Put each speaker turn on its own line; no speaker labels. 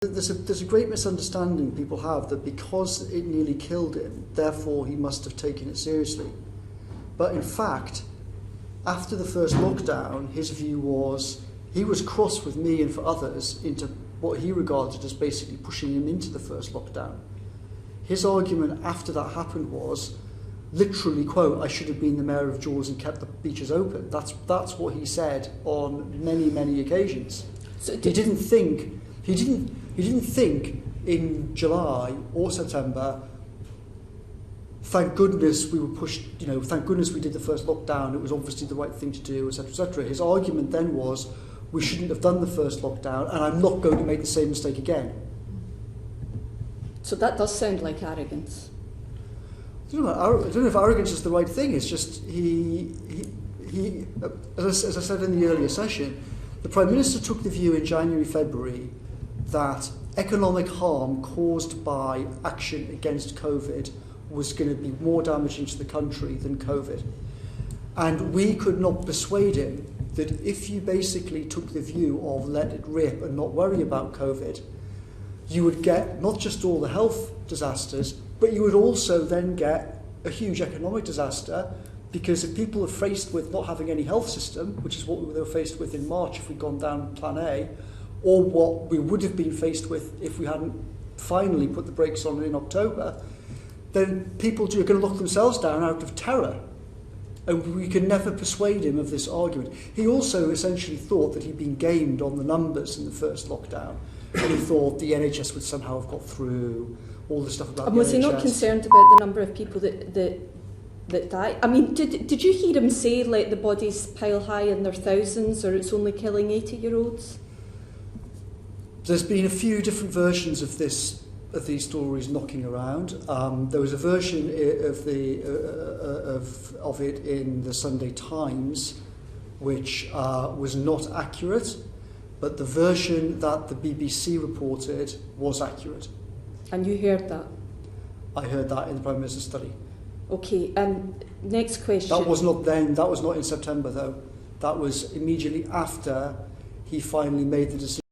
There's a great misunderstanding people have that because it nearly killed him, therefore he must have taken it seriously. But in fact, after the first lockdown, his view was he was cross with me and for others into what he regarded as basically pushing him into the first lockdown. His argument after that happened was, literally, quote, I should have been the mayor of Jaws and kept the beaches open. That's what he said on many occasions. So he didn't think in July or September, thank goodness we were pushed, thank goodness we did the first lockdown, it was obviously the right thing to do, etc., etc. His argument then was, we shouldn't have done the first lockdown, and I'm not going to make the same mistake again.
So that does sound like arrogance.
I don't know if arrogance is the right thing. It's just he as I said in the earlier session, the Prime Minister took the view in January, February that economic harm caused by action against COVID was going to be more damaging to the country than COVID. And we could not persuade him that if you basically took the view of let it rip and not worry about COVID, you would get not just all the health disasters, but you would also then get a huge economic disaster, because if people are faced with not having any health system, which is what they were faced with in March if we'd gone down Plan A, or what we would have been faced with if we hadn't finally put the brakes on in October, then people are going to lock themselves down out of terror. And we could never persuade him of this argument. He also essentially thought that he'd been gamed on the numbers in the first lockdown. And he thought the NHS would somehow have got through all the stuff about the NHS.
Was he not concerned about the number of people that died? I mean, did you hear him say, let the bodies pile high in their thousands, or it's only killing 80-year-olds?
There's been a few different versions of these stories knocking around. There was a version of it in the Sunday Times, which was not accurate, but the version that the BBC reported was accurate.
And you heard that?
I heard that in the Prime Minister's study.
Okay, next question.
That was not then, that was not in September though. That was immediately after he finally made the decision